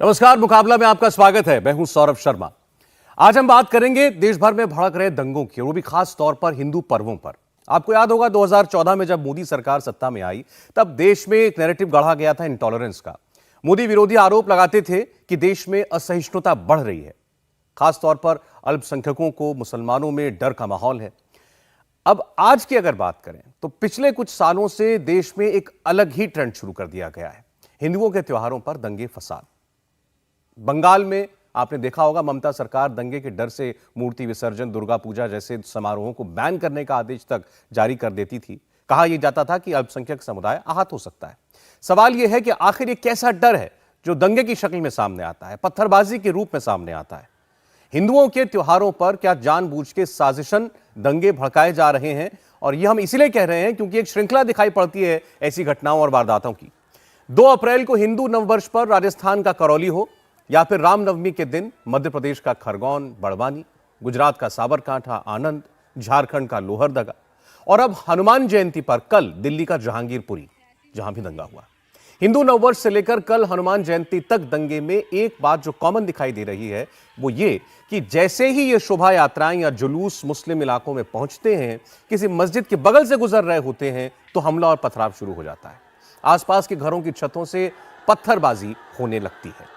नमस्कार, मुकाबला में आपका स्वागत है। मैं हूं सौरभ शर्मा। आज हम बात करेंगे देश भर में भड़क रहे दंगों की, वो भी खास तौर पर हिंदू पर्वों पर। आपको याद होगा 2014 में जब मोदी सरकार सत्ता में आई, तब देश में एक नैरेटिव गढ़ा गया था इंटॉलरेंस का। मोदी विरोधी आरोप लगाते थे कि देश में असहिष्णुता बढ़ रही है, खासतौर पर अल्पसंख्यकों को, मुसलमानों में डर का माहौल है। अब आज की अगर बात करें तो पिछले कुछ सालों से देश में एक अलग ही ट्रेंड शुरू कर दिया गया है। हिंदुओं के त्योहारों पर दंगे फसाद। बंगाल में आपने देखा होगा, ममता सरकार दंगे के डर से मूर्ति विसर्जन, दुर्गा पूजा जैसे समारोहों को बैन करने का आदेश तक जारी कर देती थी। कहा यह जाता था कि अल्पसंख्यक समुदाय आहत हो सकता है। सवाल यह है कि आखिर ये कैसा डर है जो दंगे की शक्ल में सामने आता है, पत्थरबाजी के रूप में सामने आता है। हिंदुओं के त्योहारों पर क्या जानबूझ के साजिशन दंगे भड़काए जा रहे हैं? और यह हम इसलिए कह रहे हैं क्योंकि एक श्रृंखला दिखाई पड़ती है ऐसी घटनाओं और वारदातों की। 2 अप्रैल को हिंदू नववर्ष पर राजस्थान का करौली हो, या फिर रामनवमी के दिन मध्य प्रदेश का खरगोन बड़वानी, गुजरात का साबरकांठा आनंद, झारखंड का लोहरदगा, और अब हनुमान जयंती पर कल दिल्ली का जहांगीरपुरी, जहां भी दंगा हुआ। हिंदू नववर्ष से लेकर कल हनुमान जयंती तक दंगे में एक बात जो कॉमन दिखाई दे रही है वो ये कि जैसे ही ये शोभा यात्राएं या जुलूस मुस्लिम इलाकों में पहुंचते हैं, किसी मस्जिद के बगल से गुजर रहे होते हैं, तो हमला और पथराव शुरू हो जाता है। आसपास के घरों की छतों से पत्थरबाजी होने लगती है।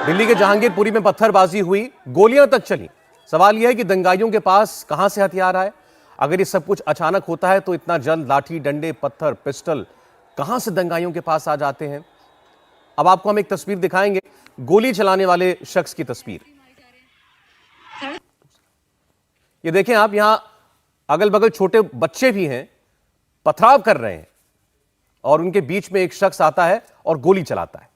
दिल्ली के जहांगीरपुरी में पत्थरबाजी हुई, गोलियां तक चली। सवाल यह है कि दंगाइयों के पास कहां से हथियार आए? अगर ये सब कुछ अचानक होता है तो इतना जल्द लाठी, डंडे, पत्थर, पिस्टल कहां से दंगाइयों के पास आ जाते हैं? अब आपको हम एक तस्वीर दिखाएंगे, गोली चलाने वाले शख्स की तस्वीर। ये देखें आप, यहां अगल बगल छोटे बच्चे भी हैं, पथराव कर रहे हैं, और उनके बीच में एक शख्स आता है और गोली चलाता है।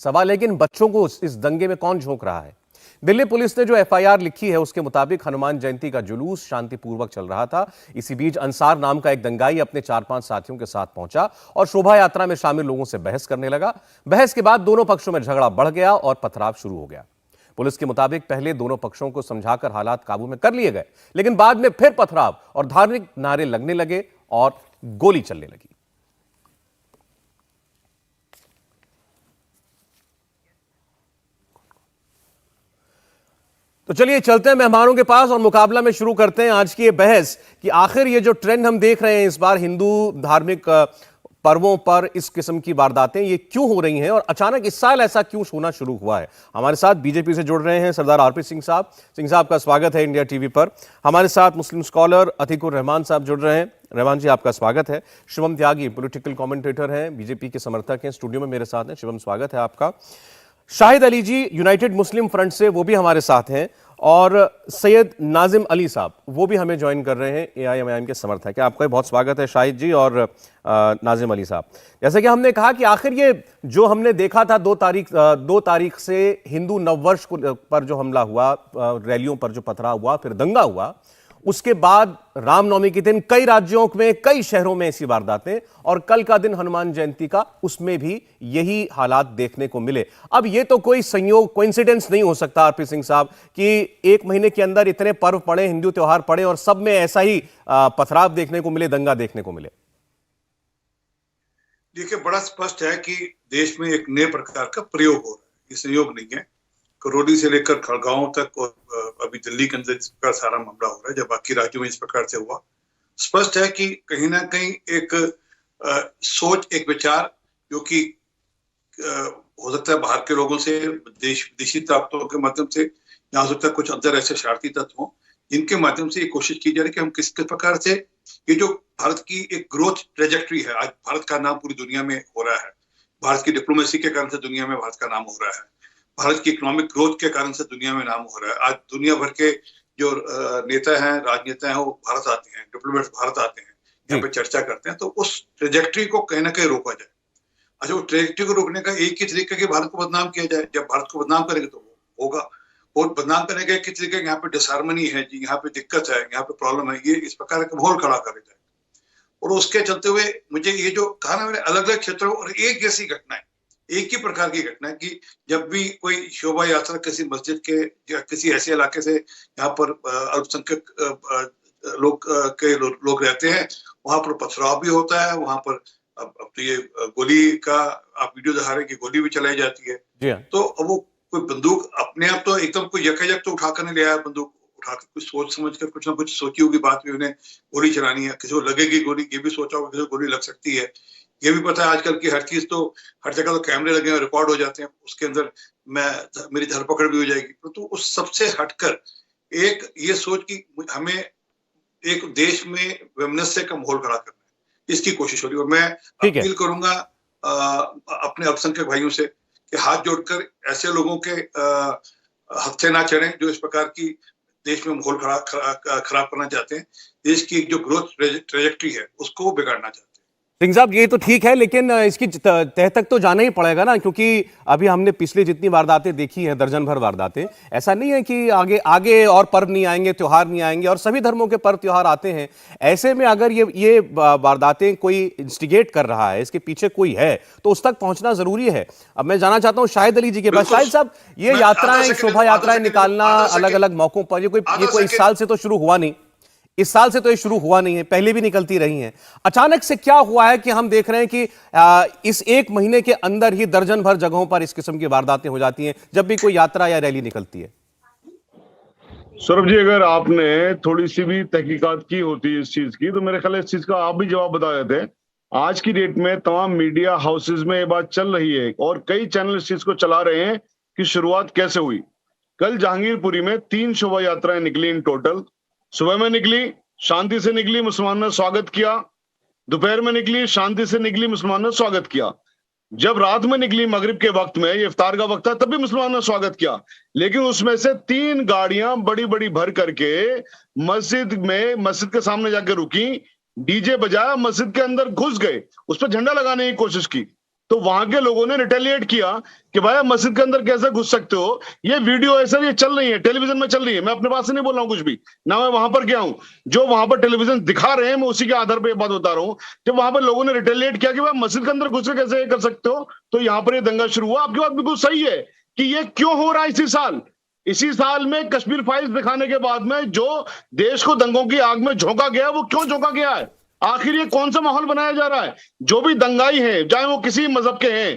सवाल है कि इन बच्चों को इस दंगे में कौन झोंक रहा है? दिल्ली पुलिस ने जो एफआईआर लिखी है उसके मुताबिक हनुमान जयंती का जुलूस शांतिपूर्वक चल रहा था। इसी बीच अंसार नाम का एक दंगाई अपने 4-5 साथियों के साथ पहुंचा और शोभा यात्रा में शामिल लोगों से बहस करने लगा। बहस के बाद दोनों पक्षों में झगड़ा बढ़ गया और पथराव शुरू हो गया। पुलिस के मुताबिक पहले दोनों पक्षों को समझाकर हालात काबू में कर लिए गए, लेकिन बाद में फिर पथराव और धार्मिक नारे लगने लगे और गोली चलने लगी। तो चलिए चलते हैं मेहमानों के पास और मुकाबला में शुरू करते हैं आज की ये बहस कि आखिर ये जो ट्रेंड हम देख रहे हैं इस बार हिंदू धार्मिक पर्वों पर इस किस्म की वारदातें ये क्यों हो रही हैं और अचानक इस साल ऐसा क्यों होना शुरू हुआ है। हमारे साथ बीजेपी से जुड़ रहे हैं सरदार आरपी सिंह साहब का स्वागत है इंडिया टीवी पर। हमारे साथ मुस्लिम स्कॉलर अतीकुर रहमान साहब जुड़ रहे हैं। रहमान जी, आपका स्वागत है। शिवम त्यागी पॉलिटिकल कमेंटेटर हैं, बीजेपी के समर्थक हैं, स्टूडियो में मेरे साथ हैं। शिवम, स्वागत है आपका। शाहिद अली जी यूनाइटेड मुस्लिम फ्रंट से, वो भी हमारे साथ हैं, और सैयद नाजिम अली साहब वो भी हमें ज्वाइन कर रहे हैं, एआईएमआईएम के समर्थक हैं। आपका बहुत स्वागत है शाहिद जी और नाजिम अली साहब। जैसे कि हमने कहा कि आखिर ये जो हमने देखा था 2 तारीख से हिंदू नववर्ष पर जो हमला हुआ, रैलियों पर जो पथराव हुआ, फिर दंगा हुआ, उसके बाद रामनवमी के दिन कई राज्यों में, कई शहरों में ऐसी वारदातें, और कल का दिन हनुमान जयंती का, उसमें भी यही हालात देखने को मिले। अब ये तो कोई संयोग, कोइंसिडेंस नहीं हो सकता आरपी सिंह साहब कि 1 महीने के अंदर इतने पर्व पड़े, हिंदू त्योहार पड़े और सब में ऐसा ही पथराव देखने को मिले, दंगा देखने को मिले। देखिए, बड़ा स्पष्ट है कि देश में एक नए प्रकार का प्रयोग हो रहा है, ये संयोग नहीं है। करौली से लेकर खड़गांव तक और अभी दिल्ली के अंदर इस प्रकार सारा मामला हो रहा है, जब बाकी राज्यों में इस प्रकार से हुआ। स्पष्ट है कि कहीं ना कहीं एक सोच, एक विचार जो कि हो सकता है बाहर के लोगों से, विदेशी ताकतों के माध्यम से, या हो सकता है कुछ अंदर ऐसे शरारती तत्व हों जिनके माध्यम से ये कोशिश की जा रही है कि हम किस प्रकार से ये जो भारत की एक ग्रोथ ट्रेजेक्ट्री है, आज भारत का नाम पूरी दुनिया में हो रहा है, भारत की डिप्लोमेसी के कारण से दुनिया में भारत का नाम हो रहा है, भारत की इकोनॉमिक ग्रोथ के कारण से दुनिया में नाम हो रहा है। आज दुनिया भर के जो नेता हैं, राजनेता हैं, वो भारत आते हैं, डिप्लोमेट्स भारत आते हैं, यहाँ पे चर्चा करते हैं। तो उस ट्रेजेक्ट्री को कहीं ना कहीं रोका जाए। अच्छा, वो ट्रेजेक्ट्री को रोकने का एक ही तरीका कि भारत को बदनाम किया जाए। जब भारत को बदनाम करेंगे तो वो होगा, और बदनाम करने का एक ही तरीका, यहाँ पे डिसहार्मनी है जी, यहाँ पे दिक्कत है, यहाँ पे प्रॉब्लम है, ये इस प्रकार का माहौल खड़ा करे जाए। और उसके चलते हुए मुझे ये जो कहा ना मैंने, अलग अलग क्षेत्रों और एक जैसी घटनाएं, एक ही प्रकार की घटना है कि जब भी कोई शोभा यात्रा किसी मस्जिद के या किसी ऐसे इलाके से यहाँ पर अल्पसंख्यक लोग रहते हैं, वहां पर पथराव भी होता है, वहां पर अब तो ये गोली का आप वीडियो दिखा रहे हैं कि गोली भी चलाई जाती है। जी हाँ। तो अब वो कोई बंदूक अपने आप तो एकदम कोई यकायक तो उठाकर नहीं ले आया, बंदूक उठाकर कुछ सोच समझ कर कुछ ना कुछ सोची होगी बात में उन्हें गोली चलानी है, किसी को लगेगी गोली, ये भी सोचा होगा किसी को गोली लग सकती है, ये भी पता है आजकल की हर चीज तो हर जगह तो कैमरे लगे हैं, रिकॉर्ड हो जाते हैं, उसके अंदर मेरी धरपकड़ भी हो जाएगी। तो उस सबसे हटकर एक ये सोच कि हमें एक देश में वैमनस्य का माहौल खड़ा करना है, इसकी कोशिश हो रही है। और मैं ठीक है। अपील करूंगा अपने अल्पसंख्यक भाइयों से कि हाथ जोड़कर ऐसे लोगों के हत्थे ना चढ़ें जो इस प्रकार की देश में माहौल खराब करना चाहते हैं, देश की जो ग्रोथ ट्रेजेक्ट्री है उसको बिगाड़ना चाहते हैं। सिंह साहब ये तो ठीक है, लेकिन इसकी तह तक तो जाना ही पड़ेगा ना, क्योंकि अभी हमने पिछली जितनी वारदातें देखी हैं, दर्जन भर वारदातें, ऐसा नहीं है कि आगे आगे और पर्व नहीं आएंगे, त्योहार नहीं आएंगे, और सभी धर्मों के पर्व त्योहार आते हैं। ऐसे में अगर ये वारदातें कोई इंस्टिगेट कर रहा है, इसके पीछे कोई है, तो उस तक पहुंचना जरूरी है। अब मैं जाना चाहता हूं शाहिद अली जी के पास। शाहिद साहब, ये यात्राएं, शोभा यात्राएं निकालना अलग अलग मौकों पर, ये कोई इस साल से तो शुरू हुआ नहीं, इस साल से तो ये शुरू हुआ नहीं है, पहले भी निकलती रही हैं। अचानक से क्या हुआ है कि हम देख रहे हैं कि इस एक महीने के अंदर ही दर्जन भर जगहों पर इस किस्म की वारदातें हो जाती हैं जब भी कोई यात्रा या रैली निकलती है? सौरभ जी, अगर आपने थोड़ी सी भी तहकीकात की होती इस चीज की, तो मेरे ख्याल इस चीज का आप भी जवाब बता देते हैं। आज की डेट में तमाम मीडिया हाउसेज में ये बात चल रही है और कई चैनल इस चीज को चला रहे हैं कि शुरुआत कैसे हुई। कल जहांगीरपुरी में 3 शोभा यात्राएं निकली इन टोटल। सुबह में निकली, शांति से निकली, मुसलमानों ने स्वागत किया। दोपहर में निकली, शांति से निकली, मुसलमानों ने स्वागत किया। जब रात में निकली, मगरिब के वक्त में, ये इफ्तार का वक्त था, तब भी मुसलमानों ने स्वागत किया। लेकिन उसमें से 3 गाड़ियां बड़ी बड़ी भर करके मस्जिद के सामने जाके रुकी, डीजे बजाया, मस्जिद के अंदर घुस गए, उस पर झंडा लगाने की कोशिश की। तो वहां के लोगों ने रिटेलिएट किया कि भाई मस्जिद के अंदर कैसे घुस सकते हो। ये वीडियो ऐसा ये चल रही है, टेलीविजन में चल रही है, मैं अपने पास से नहीं बोल रहा हूं कुछ भी, ना मैं वहां पर गया हूं, जो वहां पर टेलीविजन दिखा रहे हैं मैं उसी के आधार पर बात बता रहा हूं। जब वहां पर लोगों ने रिटेलिएट किया कि भाई मस्जिद के अंदर घुस के कैसे कर सकते हो, तो यहां पर ये दंगा शुरू हुआ। आपकी बात बिल्कुल सही है कि ये क्यों हो रहा है इसी साल में कश्मीर फाइल्स दिखाने के बाद में जो देश को दंगों की आग में झोंका गया, वो क्यों झोंका गया है? आखिर ये कौन सा माहौल बनाया जा रहा है? जो भी दंगाई हैं, चाहे वो किसी मजहब के हैं,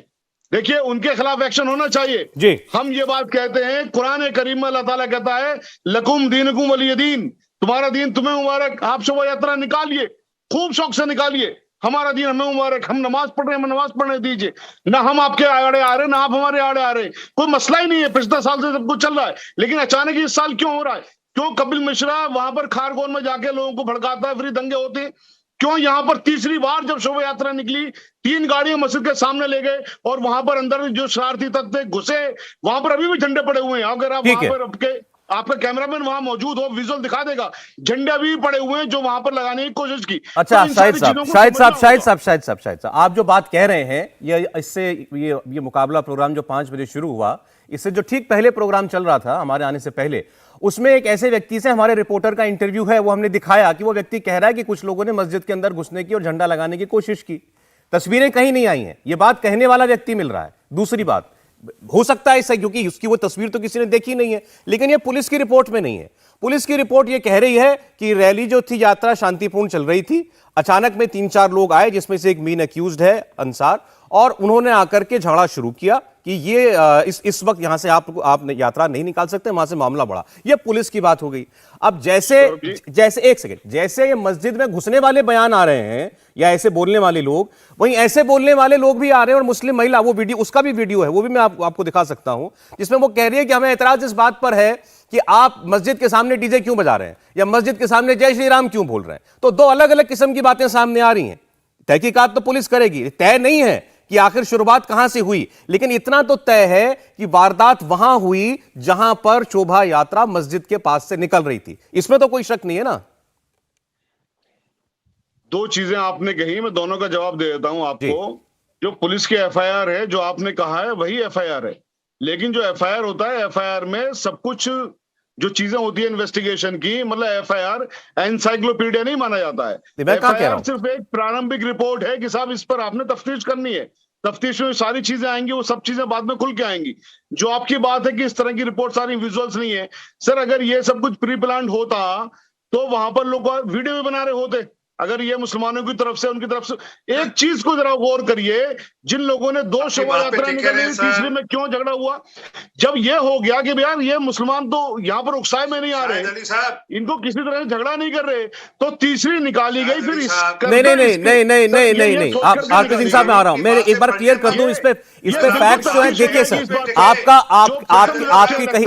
देखिए उनके खिलाफ एक्शन होना चाहिए जी। हम ये बात कहते हैं, कुरान करीम में अल्लाह ताला कहता है लकुम दीनुकुम वलिय दीन, तुम्हारा दीन तुम्हें मुबारक। आप शोभा यात्रा निकालिए, खूब शौक से निकालिए, हमारा दीन हमें मुबारक, हम नमाज पढ़ रहे हैं, हमें नमाज पढ़ने दीजिए, ना हम आपके आड़े आ रहे, ना आप हमारे आड़े आ रहे, कोई मसला ही नहीं है। पिछले साल से सब कुछ चल रहा है, लेकिन अचानक इस साल क्यों हो रहा है? क्यों कपिल मिश्रा वहां पर खारगोन में जाके लोगों को भड़काता है, फिर दंगे होते हैं? क्यों यहां पर तीसरी बार जब शोभा यात्रा निकली, 3 गाड़ियां मस्जिद के सामने ले गए और वहां पर अंदर जो शरारती तत्व घुसे, वहां पर अभी भी झंडे पड़े हुए हैं। अगर आप वहां पर आपका कैमरामैन वहां मौजूद हो, विजुअल दिखा देगा, झंडे अभी पड़े हुए हैं जो वहां पर लगाने की कोशिश की। अच्छा, तो शाहिद साहब, आप जो बात कह रहे हैं, ये मुकाबला प्रोग्राम जो 5 बजे शुरू हुआ, इससे जो ठीक पहले प्रोग्राम चल रहा था हमारे आने से पहले, उसमें एक ऐसे व्यक्ति से हमारे रिपोर्टर का इंटरव्यू है, वो हमने दिखाया कि वो व्यक्ति कह रहा है कि कुछ लोगों ने मस्जिद के अंदर घुसने की और झंडा लगाने की कोशिश की। तस्वीरें कहीं नहीं आई हैं, ये बात कहने वाला व्यक्ति मिल रहा है। दूसरी बात, हो सकता है इससे, क्योंकि उसकी वो तस्वीर तो किसी ने देखी नहीं है, लेकिन ये पुलिस की रिपोर्ट में नहीं है। पुलिस की रिपोर्ट ये कह रही है कि रैली जो थी, यात्रा शांतिपूर्ण चल रही थी, अचानक में 3-4 लोग आए, जिसमें से एक मेन अक्यूज्ड है अंसार, और उन्होंने आकर के झगड़ा शुरू किया कि ये इस वक्त यहां से आप यात्रा नहीं निकाल सकते, वहां से मामला बढ़ा। ये पुलिस की बात हो गई। अब जैसे एक सेकंड, जैसे ये मस्जिद में घुसने वाले बयान आ रहे हैं या ऐसे बोलने वाले लोग, वहीं ऐसे बोलने वाले लोग भी आ रहे हैं। और मुस्लिम महिला, वो वीडियो, उसका भी वीडियो है, वो भी मैं आपको दिखा सकता हूं, जिसमें वो कह रही है कि हमें एतराज इस बात पर है कि आप मस्जिद के सामने डीजे क्यों बजा रहे हैं या मस्जिद के सामने जय श्री राम क्यों बोल रहे हैं। तो 2 अलग अलग किस्म की बातें सामने आ रही हैं। तहकीकात तो पुलिस करेगी, तय नहीं है कि आखिर शुरुआत कहां से हुई, लेकिन इतना तो तय है कि वारदात वहां हुई जहां पर शोभा यात्रा मस्जिद के पास से निकल रही थी। इसमें तो कोई शक नहीं है ना? 2 चीजें आपने कही, मैं दोनों का जवाब दे देता हूं आपको। जो पुलिस की एफआईआर है, जो आपने कहा है, वही एफआईआर है। लेकिन जो एफआईआर होता है, एफआईआर में सब कुछ जो चीजें होती है इन्वेस्टिगेशन की, मतलब एफआईआर एनसाइक्लोपीडिया नहीं माना जाता है। एफआईआर सिर्फ एक प्रारंभिक रिपोर्ट है कि साहब इस पर आपने तफ्तीश करनी है, तफ्तीश में सारी चीजें आएंगी, वो सब चीजें बाद में खुल के आएंगी। जो आपकी बात है कि इस तरह की रिपोर्ट सारी विजुअल्स नहीं है, सर अगर ये सब कुछ प्री प्लान्ड होता तो वहां पर लोग वीडियो भी बना रहे होते। अगर ये मुसलमानों की तरफ से, उनकी तरफ से, एक चीज को जरा गौर करिए, जिन लोगों ने 2 शोभा यात्रा निकाली, तीसरी में क्यों झगड़ा हुआ? जब ये हो गया कि यार ये मुसलमान तो यहाँ पर उकसाए में नहीं आ रहे, इनको किसी तरह से झगड़ा नहीं कर रहे, तो तीसरी निकाली गई। फिर नहीं, आप आरपी सिंह साहब, मैं आ रहा हूं, मैं एक बार क्लियर कर दूं इस पे फैक्ट्स जो है। देखिए सर,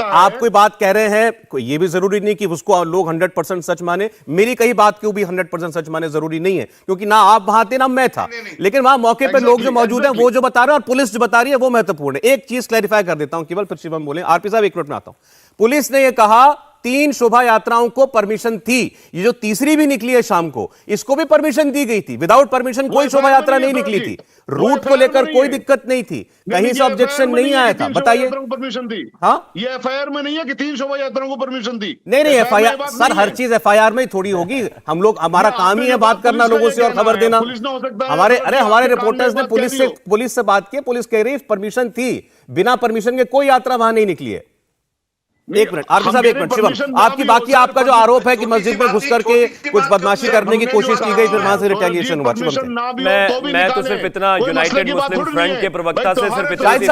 आप कोई बात कह रहे हैं, ये भी जरूरी नहीं कि उसको लोग 100% सच माने, मेरी कही बात को भी 100% सच माने जरूरी नहीं है, क्योंकि ना आप वहां थे ना मैं था, लेकिन वहां मौके पे लोग जो मौजूद हैं वो जो बता रहे हैं और पुलिस जो बता रही है वो महत्वपूर्ण है। एक चीज क्लैरिफाई कर देता हूं केवल, फिर शिवम बोले। आरपी साहब, 1 मिनट में आता हूं। पुलिस ने यह कहा 3 शोभा यात्राओं को परमिशन थी, ये जो तीसरी भी निकली है शाम को, इसको भी परमिशन दी गई थी। विदाउट परमिशन कोई शोभा यात्रा नहीं निकली थी, रूट को लेकर कोई दिक्कत नहीं थी, कहीं से ऑब्जेक्शन नहीं आया था। बताइए, परमिशन थी? हाँ, ये एफआईआर में नहीं है कि 3 शोभा यात्राओं को परमिशन दी। नहीं, एफआईआर सर, हर चीज एफआईआर में थोड़ी होगी। हम लोग, हमारा काम ही है बात करना लोगों से और खबर देना। हमारे रिपोर्टर्स ने पुलिस से बात की, पुलिस कह रही है परमिशन थी, बिना परमिशन के कोई यात्रा वहां नहीं निकली है। 1 मिनट आरपी साहब, 1 मिनट। शिवम, आपका जो आरोप है कि मस्जिद में घुस करके कुछ बदमाशी करने की कोशिश की गई, फिर वहां से रिटेलिएशन हुआ। मैं तो सिर्फ इतना यूनाइटेड मुस्लिम फ्रंट के प्रवक्ता से सिर्फ शाहिद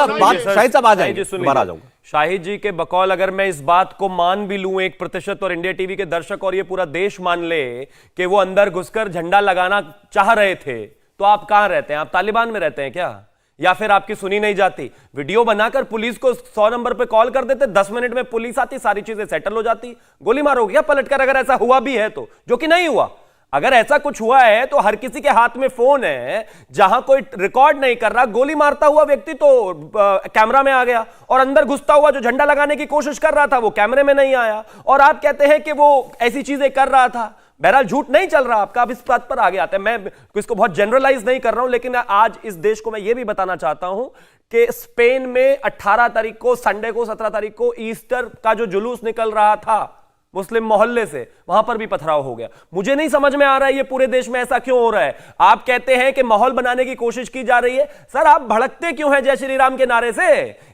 साहब आ जाएंगे, दोबारा आ जाऊंगा। शाहिद जी के बकौल अगर मैं इस बात को मान भी लूं 1% और इंडिया टीवी के दर्शक और ये पूरा देश मान ले कि वो अंदर घुसकर झंडा लगाना चाह रहे थे, तो आप कहां रहते हैं? आप तालिबान में रहते हैं क्या? या फिर आपकी सुनी नहीं जाती? वीडियो बनाकर पुलिस को 100 नंबर पे कॉल कर देते, 10 मिनट में पुलिस आती, सारी चीजें सेटल हो जाती, गोली मारोगे क्या पलटकर? अगर ऐसा हुआ भी है तो, जो कि नहीं हुआ। अगर ऐसा कुछ हुआ है तो हर किसी के हाथ में फोन है, जहां कोई रिकॉर्ड नहीं कर रहा, गोली मारता हुआ व्यक्ति तो कैमरा में आ गया, और अंदर घुसता हुआ जो झंडा लगाने की कोशिश कर रहा था वो कैमरे में नहीं आया, और आप कहते हैं कि वो ऐसी चीजें कर रहा था। बहरहाल झूठ नहीं चल रहा आपका, अब इस बात पर आगे आते हैं। मैं इसको बहुत जनरलाइज नहीं कर रहा हूं, लेकिन आज इस देश को मैं यह भी बताना चाहता हूं कि स्पेन में 18 तारीख को, संडे को 17 तारीख को ईस्टर का जो जुलूस निकल रहा था मुस्लिम मोहल्ले से, वहां पर भी पथराव हो गया। मुझे नहीं समझ में आ रहा है ये पूरे देश में ऐसा क्यों हो रहा है। आप कहते हैं कि माहौल बनाने की कोशिश की जा रही है, सर आप भड़कते क्यों हैं जय श्री राम के नारे से?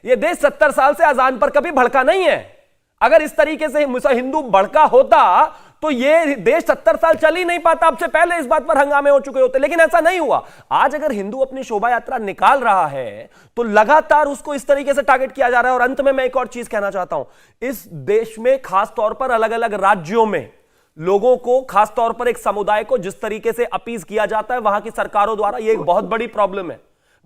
यह देश 70 साल से अजान पर कभी भड़का नहीं है। अगर इस तरीके से हिंदू भड़का होता तो ये देश 70 साल चल ही नहीं पाता, अब से पहले इस बात पर हंगामे हो चुके होते, लेकिन ऐसा नहीं हुआ। आज अगर हिंदू अपनी शोभा यात्रा निकाल रहा है तो लगातार उसको इस तरीके से टारगेट किया जा रहा है। और अंत में मैं एक और चीज कहना चाहता हूं, इस देश में खासतौर पर अलग अलग राज्यों में लोगों को, खासतौर पर एक समुदाय को जिस तरीके से अपीज किया जाता है वहां की सरकारों द्वारा, यह एक बहुत बड़ी प्रॉब्लम है।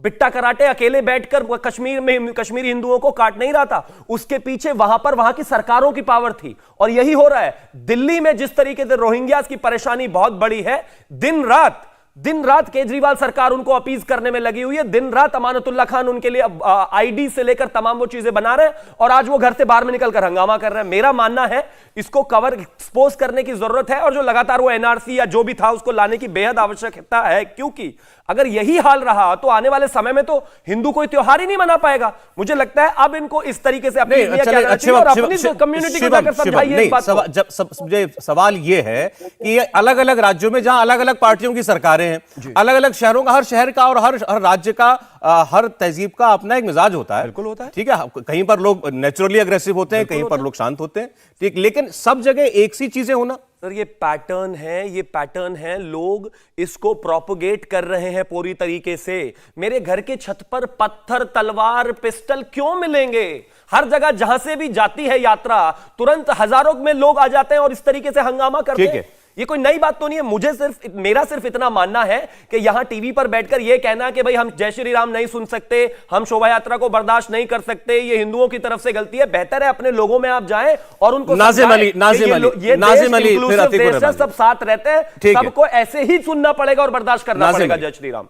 बिट्टा कराटे अकेले बैठकर कश्मीर में कश्मीरी हिंदुओं को काट नहीं रहा था, उसके पीछे वहां की सरकारों की पावर थी, और यही हो रहा है। दिल्ली में जिस तरीके से रोहिंग्यास की परेशानी बहुत बड़ी है, दिन रात केजरीवाल सरकार उनको अपीज करने में लगी हुई है, दिन रात अमानतुल्लाह खान उनके लिए आईडी से लेकर तमाम वो चीजें बना रहे हैं, और आज वो घर से बाहर में निकलकर हंगामा कर रहे हैं। मेरा मानना है इसको कवर एक्सपोज करने की जरूरत है, और जो लगातार वो एनआरसी या जो भी था उसको लाने की बेहद आवश्यकता है, क्योंकि अगर यही हाल रहा तो आने वाले समय में तो हिंदू कोई त्योहार ही नहीं मना पाएगा। मुझे लगता है अब इनको इस तरीके से अपनी कम्युनिटी को जाकर समझाइए इस बात को। सवाल ये है कि अलग अलग राज्यों में जहां अलग अलग पार्टियों की सरकारें हैं, अलग अलग शहरों का, हर शहर का और हर राज्य का, हर तहजीब का अपना एक मिजाज होता है। बिल्कुल होता है, ठीक है। कहीं पर लोग नेचुरली अग्रेसिव होते हैं, कहीं पर लोग शांत होते हैं, ठीक, लेकिन सब जगह एक सी चीजें होना, सर ये पैटर्न है, लोग इसको प्रोपोगेट कर रहे हैं पूरी तरीके से। मेरे घर के छत पर पत्थर, तलवार, पिस्टल क्यों मिलेंगे? हर जगह जहां से भी जाती है यात्रा, तुरंत हजारों में लोग आ जाते हैं और इस तरीके से हंगामा करते हैं। ये कोई नई बात तो नहीं है। मेरा सिर्फ इतना मानना है कि यहां टीवी पर बैठकर यह कहना कि भाई हम जय श्री राम नहीं सुन सकते, हम शोभा यात्रा को बर्दाश्त नहीं कर सकते, ये हिंदुओं की तरफ से गलती है। बेहतर है अपने लोगों में आप जाएं और उनको नाज़िम अली सब साथ रहते हैं, सबको ऐसे ही सुनना पड़ेगा और बर्दाश्त करना पड़ेगा। जय श्री राम।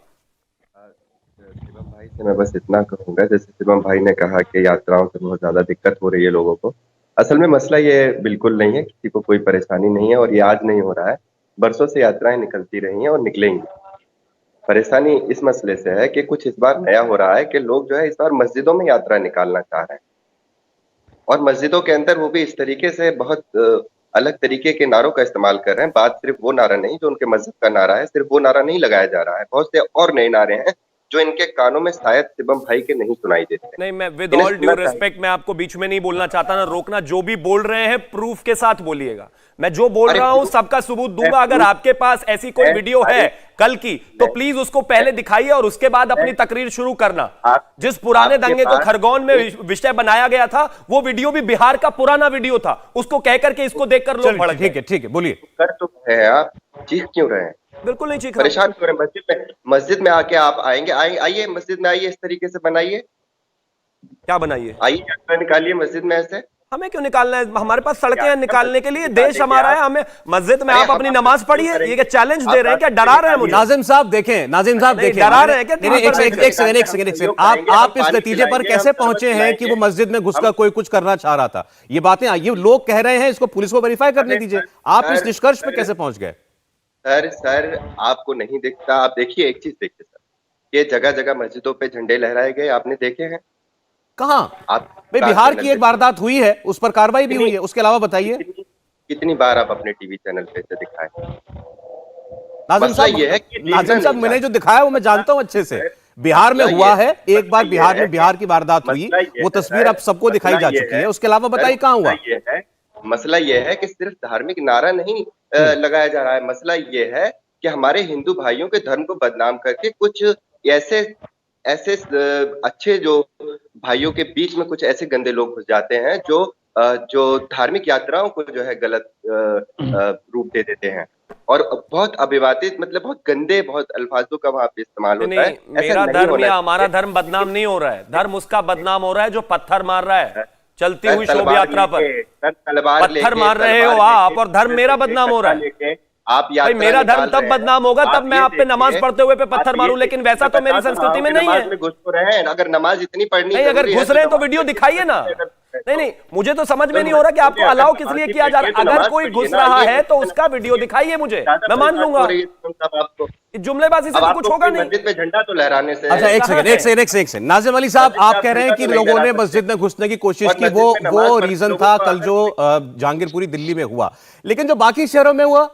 शिवम भाई से मैं बस इतना कहूंगा, जैसे शिवम भाई ने कहा कि यात्राओं से बहुत ज्यादा दिक्कत हो रही है लोगों को, असल में मसला ये बिल्कुल नहीं है, किसी को कोई परेशानी नहीं है, और ये आज नहीं हो रहा है, बरसों से यात्राएं निकलती रही हैं और निकलेंगी। परेशानी इस मसले से है कि कुछ इस बार नया हो रहा है कि लोग जो है इस बार मस्जिदों में यात्रा निकालना चाह रहे हैं, और मस्जिदों के अंदर वो भी इस तरीके से बहुत अलग तरीके के नारों का इस्तेमाल कर रहे हैं। बात सिर्फ वो नारा नहीं जो उनके मस्जिद का नारा है, सिर्फ वो नारा नहीं लगाया जा रहा है, बहुत से और नए नारे हैं जो इनके कानों में शायद शिवम भाई के नहीं सुनाई देते। नहीं, मैं विद इन्हें ऑल ड्यू सुनना चाहिए। रिस्पेक्ट मैं आपको बीच में नहीं बोलना चाहता, ना रोकना। जो भी बोल रहे हैं प्रूफ के साथ बोलिएगा। मैं जो बोल अरे रहा हूं proof- सबका सबूत दूंगा। अगर आपके पास ऐसी कोई वीडियो है कल की तो प्लीज उसको पहले दिखाइए और उसके बाद अपनी तकरीर शुरू करना। जिस पुराने आपके दंगे को पास- खरगोन में विषय बनाया गया था वो वीडियो भी बिहार का पुराना वीडियो था, उसको कह करके इसको देखकर लोग भड़क गए। ठीक है बोलिए। कर तो है, आप चीख क्यों रहे हैं? बिल्कुल नहीं चीख रहा हूं। परेशान क्यों रहे हैं? मस्जिद में आके आप आएंगे, आइए मस्जिद में आइए, इस तरीके से बनाइए, क्या बनाइए? आइए यात्रा निकालिए मस्जिद में ऐसे। हमें क्यों निकालना है? हमारे पास सड़कें हैं निकालने के लिए, देश हमारा है। हमें मस्जिद में आप अपनी नमाज पढ़िए, ये क्या चैलेंज दे रहे हैं? क्या डरा रहे हैं मुझे? नाजिम साहब देखें नहीं, डरा रहे हैं क्या? नहीं, एक सेकंड आप इस नतीजे पर कैसे पहुंचे हैं कि वो मस्जिद में घुसकर कोई कुछ करना चाह रहा था? ये बातें ये लोग कह रहे हैं, इसको पुलिस को वेरीफाई करने दीजिए। आप इस निष्कर्ष पे कैसे पहुंच गए? सर आपको नहीं दिखता? आप देखिए, एक चीज देखिए सर, ये जगह जगह मस्जिदों पे झंडे लहराए गए, आपने देखे हैं? कहां? आप भाई बिहार की एक वारदात हुई है, उस पर कार्रवाई भी हुई है, उसके अलावा बताइए। कितनी बार आप अपने टीवी चैनल पे से दिखाए? नाजिम मसला ये है कि नाजिम साहब मैंने जो दिखाया वो मैं जानता हूं अच्छे से। बिहार में हुआ है, एक बार बिहार में बिहार की वारदात हुई, वो तस्वीर अब सबको दिखाई जा चुकी है। उसके अलावा बताइए कहां हुआ? मसला ये है कि सिर्फ धार्मिक नारा नहीं लगाया जा रहा है। मसला ये है कि हमारे हिंदू भाइयों के धर्म को बदनाम करके कुछ ऐसे अच्छे जो भाइयों के बीच में कुछ ऐसे गंदे लोग घुस जाते हैं जो धार्मिक यात्राओं को जो है गलत रूप दे देते हैं और बहुत अविवादित, मतलब बहुत गंदे, बहुत अल्फाजों का वहां पे इस्तेमाल होता है। मेरा धर्म या हमारा धर्म बदनाम नहीं हो रहा है, धर्म उसका बदनाम हो रहा है जो पत्थर मार रहा है चलती हुई शोभा यात्रा पर। पत्थर मार रहे हो आप और धर्म मेरा बदनाम हो रहा है। आप भाई मेरा धर्म तब बदनाम होगा तब मैं आप पे नमाज पढ़ते हुए पे पत्थर मारूं, लेकिन वैसा तो मेरी संस्कृति में नहीं है। घुस रहे हैं, अगर नमाज इतनी पढ़नी नहीं, अगर घुस रहे हैं तो वीडियो दिखाइए ना। नहीं, मुझे तो समझ में नहीं हो रहा कि आपको अलाउ किस लिए किया जा रहा है। अगर कोई घुस रहा है तो उसका वीडियो दिखाइए मुझे, मैं मान लूंगा। जुमलेबाजी से तो कुछ होगा नहीं। मस्जिद में झंडा तो लहराने से। अच्छा एक सेकंड नाजिम अली साहब, आप कह रहे हैं कि लोगों ने मस्जिद में घुसने की कोशिश की, वो रीजन था कल जो जहांगीरपुरी दिल्ली में हुआ, लेकिन जो बाकी शहरों में हुआ,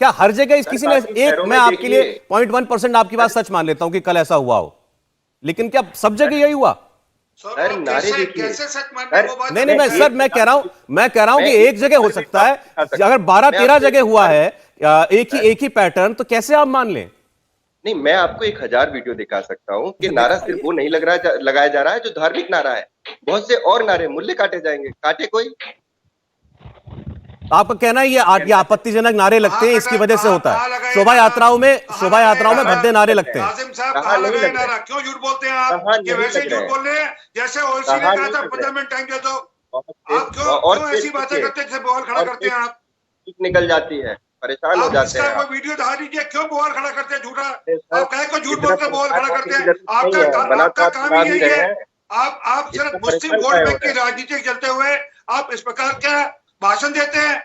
क्या हर जगह किसी ने मैं आपके लिए 0.1% आपकी बात सच मान लेता हूं कि कल ऐसा हुआ हो, लेकिन क्या सब जगह यही हुआ? सर नारे देखिए। नहीं मैं सर मैं कह रहा हूं कि एक जगह हो सकता है, अगर 12-13 जगह हुआ है एक ही पैटर्न, तो कैसे आप मान लें? नहीं, मैं आपको 1000 वीडियो दिखा सकता हूँ कि नारा सिर्फ वो नहीं लगाया जा रहा है जो धार्मिक नारा है, बहुत से और नारे मूल्य काटे जाएंगे। काटे कोई? आपका कहना है ये आपत्तिजनक नारे लगते हैं, इसकी वजह से होता है। शोभा यात्राओं में भद्दे नारे लगते हैं। नाजिम साहब कहाँ लगाए नारा? क्यों झूठ बोलते हैं आप? ये वैसे झूठ बोल रहे हैं जैसे ओवैसी ने कहा था 15 मिनट टाइम दे दो। आप क्यों ऐसी बातें करते हैं जैसे बवाल खड़ा करते हैं आप? निकल जाती है, परेशान हो जाते हैं। कोई वीडियो दिखा दीजिए, क्यों बवाल खड़ा करते हैं झूठा? आप कहे को झूठ बोलते बवाल खड़ा करते हैं? आपका काम ही यही है। आप सिर्फ मुस्लिम वोट बैंक की राजनीति चलते हुए आप इस प्रकार का भाषण देते हैं,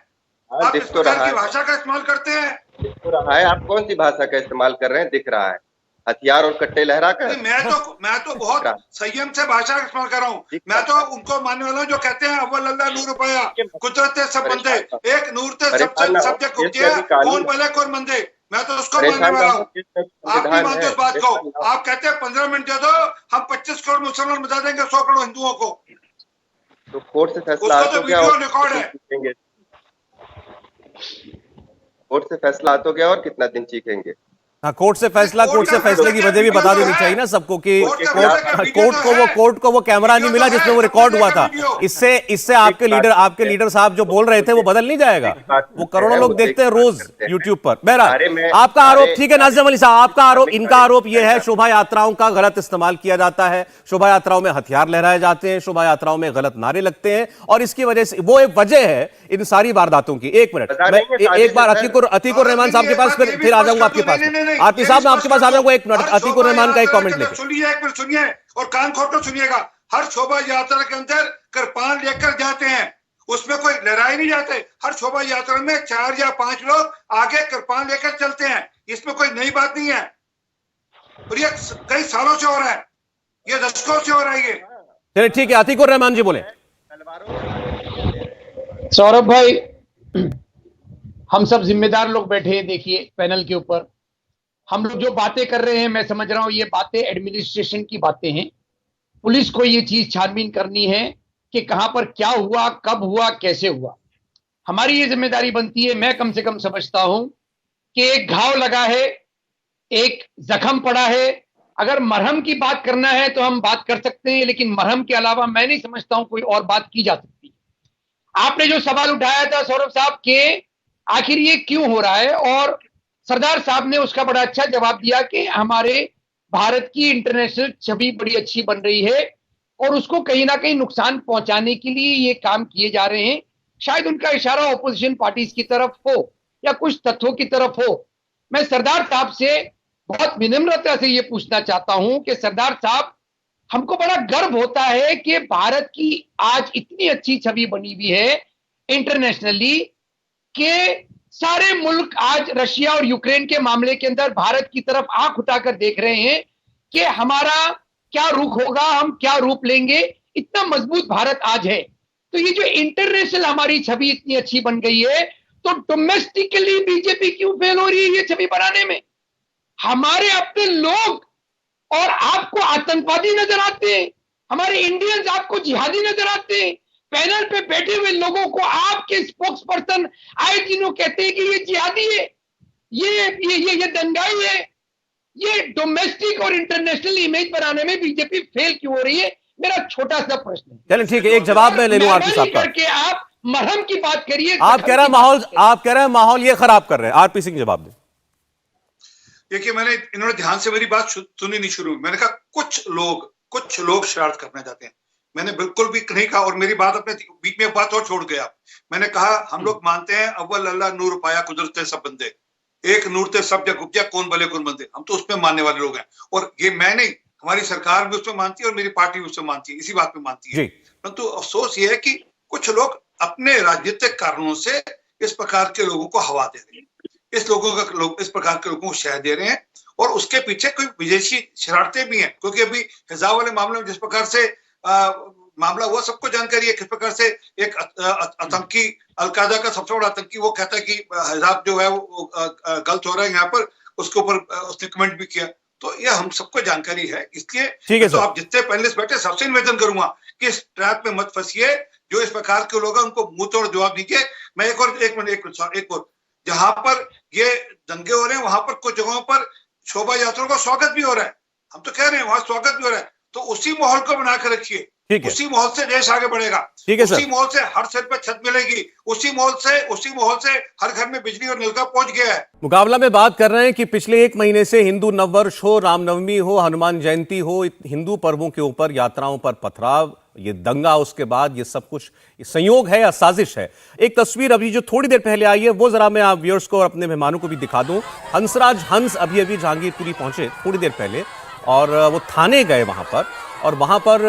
आप इस प्रकार की भाषा का इस्तेमाल करते हैं। दिख तो रहा है, आप कौन सी भाषा का इस्तेमाल कर रहे हैं? दिख रहा है, हथियार और कट्टे लहरा कर। मैं तो बहुत संयम से भाषा का इस्तेमाल कर रहा हूँ। मैं तो उनको मानने वाला हूँ जो कहते हैं अव्वल अल्लाह नूर रुपया, कुदरत सब बंदे, एक नूर ते सब जग गुप्ती है, कौन भले कौन मंदे। मैं तो उसको मानने वाला हूँ, आप नहीं मानते उस बात को। आप कहते हैं 15 मिनट दे दो, हम 25 करोड़ मुसलमान बता देंगे 100 करोड़ हिंदुओं को। तो कोर्ट से फैसला उसका तो वीडियो रिकॉर्ड है। कोर्ट से फैसला आ तो गया और कितना दिन चीखेंगे? हाँ, कोर्ट से फैसले की वजह भी बता देनी चाहिए ना सबको कि कोर्ट को वो कैमरा नहीं मिला जिसमें वो रिकॉर्ड हुआ था। इससे आपके लीडर साहब जो बोल रहे थे वो बदल नहीं जाएगा। वो करोड़ों लोग देखते हैं रोज यूट्यूब पर। बहरहाल आपका आरोप ठीक है नाज़िम अली साहब, आपका आरोप, इनका आरोप यह है शोभा यात्राओं का गलत इस्तेमाल किया जाता है, शोभा यात्राओं में हथियार लहराए जाते हैं, शोभा यात्राओं में गलत नारे लगते हैं, और इसकी वजह से वो एक वजह है इन सारी वारदातों की। एक मिनट, मैं एक बार अतीकुर रहमान साहब के पास फिर आ जाऊंगा आपके पास। आरती साहब मैं आपके पास आ जाऊंगा, एक मिनट अतीकुर रहमान का एक कमेंट लेकर। सुनिए, एक मिनट सुनिए और कान खोल कर सुनिएगा। हर शोभा यात्रा के अंदर कृपान लेकर जाते हैं, उसमें कोई लड़ाई नहीं जाते। हर शोभा यात्रा में 4 या 5 लोग आगे कृपान लेकर चलते हैं, इसमें कोई नई बात नहीं है। और ये कई सालों से हो रहा है, ये दशकों से हो रहा है। ये चलिए ठीक है, अतीकुर रहमान जी बोले। सौरभ भाई, हम सब जिम्मेदार लोग बैठे हैं, देखिए पैनल के ऊपर, हम लोग जो बातें कर रहे हैं, मैं समझ रहा हूं ये बातें एडमिनिस्ट्रेशन की बातें हैं। पुलिस को ये चीज छानबीन करनी है कि कहां पर क्या हुआ, कब हुआ, कैसे हुआ। हमारी ये जिम्मेदारी बनती है। मैं कम से कम समझता हूं कि एक घाव लगा है, एक जख्म पड़ा है। अगर मरहम की बात करना है तो हम बात कर सकते हैं, लेकिन मरहम के अलावा मैं नहीं समझता हूं कोई और बात की जा सकती। आपने जो सवाल उठाया था सौरभ साहब के आखिर ये क्यों हो रहा है, और सरदार साहब ने उसका बड़ा अच्छा जवाब दिया कि हमारे भारत की इंटरनेशनल छवि बड़ी अच्छी बन रही है और उसको कहीं ना कहीं नुकसान पहुंचाने के लिए ये काम किए जा रहे हैं। शायद उनका इशारा ऑपोजिशन पार्टीज की तरफ हो या कुछ तत्वों की तरफ हो। मैं सरदार साहब से बहुत विनम्रता से ये पूछना चाहता हूं कि सरदार साहब, हमको बड़ा गर्व होता है कि भारत की आज इतनी अच्छी छवि बनी हुई है इंटरनेशनली कि सारे मुल्क आज रशिया और यूक्रेन के मामले के अंदर भारत की तरफ आंख उठाकर देख रहे हैं कि हमारा क्या रुख होगा, हम क्या रूप लेंगे। इतना मजबूत भारत आज है। तो ये जो इंटरनेशनल हमारी छवि इतनी अच्छी बन गई है, तो डोमेस्टिकली बीजेपी क्यों फेल हो रही है ये छवि बनाने में? हमारे अपने लोग और आपको आतंकवादी नजर आते हैं, हमारे इंडियंस आपको जिहादी नजर आते हैं। पैनल पे बैठे हुए लोगों को आपके स्पोक्स पर्सन आए दिनों कहते हैं कि ये जिहादी है, ये दंगाई है। ये डोमेस्टिक और इंटरनेशनल इमेज बनाने में बीजेपी फेल क्यों हो रही है? मेरा छोटा सा प्रश्न है। चलिए ठीक है, एक जवाब मैं ले लूं आरपी साहब का। करके आप मरहम की बात करिए। आप कह रहे हैं माहौल ये खराब कर रहे हैं। आरपी सिंह जवाब दें। देखिए, इन्होंने ध्यान से मेरी बात सुनी नहीं शुरू। मैंने कहा कुछ लोग शरारत करना चाहते हैं। मैंने बिल्कुल भी नहीं कहा, और मेरी बात अपने बीच में बात और छोड़ गया। मैंने कहा हम लोग मानते हैं अव्वल अल्लाह नूर पाया कुदरत सब बंदे, एक नूर ते सब जग उपजा कौन भले कौन बंदे। हम तो उसमें मानने वाले लोग हैं, और ये मैं नहीं, हमारी सरकार भी उसमें मानती है और मेरी पार्टी भी उसमें मानती है, इसी बात में मानती है। परंतु अफसोस ये है कि कुछ लोग अपने राजनीतिक कारणों से इस प्रकार के लोगों को हवा दे रहे हैं, इस प्रकार के लोगों को शह दे रहे हैं, और उसके पीछे कोई विदेशी शरारतें भी हैं। क्योंकि अभी हिजाब वाले मामले में जिस प्रकार से मामला हुआ, सबको जानकारी है किस प्रकार से एक आतंकी, अलकायदा का सबसे बड़ा आतंकी, वो कहता है कि हिजाब जो है वो गलत हो रहा है यहाँ पर, उसके ऊपर उसने कमेंट भी किया। तो यह हम सबको जानकारी है। इसलिए तो आप जितने पैनलिस्ट बैठे सबसे निवेदन करूंगा कि इस ट्रैप में मत फंसिए। जो इस प्रकार के लोग हैं उनको मुंह तोड़ जवाब दीजिए। मैं एक मिनट जहां पर ये दंगे हो रहे हैं वहां पर कुछ जगहों पर शोभा यात्रा का स्वागत भी हो रहा है। हम तो कह रहे हैं वहां स्वागत भी हो रहा है। तो उसी माहौल को बनाकर रखिए, उसी माहौल से देश आगे बढ़ेगा। उसी माहौल से हर सिर पर छत मिलेगी, उसी माहौल से हर घर में बिजली और नल का पहुंच गया है। मुकाबला में बात कर रहे हैं कि पिछले एक महीने से हिंदू नववर्ष हो, रामनवमी हो, हनुमान जयंती हो, हिंदू पर्वों के ऊपर यात्राओं पर पथराव, ये दंगा, उसके बाद ये सब कुछ संयोग है या साजिश है। एक तस्वीर अभी जो थोड़ी देर पहले आई है वो जरा मैं आप व्यूअर्स को और अपने मेहमानों को भी दिखा दूं। हंसराज हंस अभी जहांगीरपुरी पहुंचे थोड़ी देर पहले, और वो थाने गए वहां पर, और वहां पर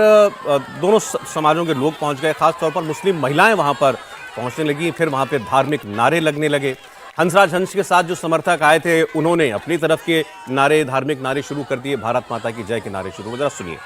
दोनों समाजों के लोग पहुंच गए। खासतौर पर मुस्लिम महिलाएं वहां पर पहुंचने लगी। फिर वहां पे धार्मिक नारे लगने लगे। हंसराज हंस के साथ जो समर्थक आए थे उन्होंने अपनी तरफ के नारे, धार्मिक नारे शुरू कर दिए। भारत माता की जय के नारे शुरू। जरा सुनिए।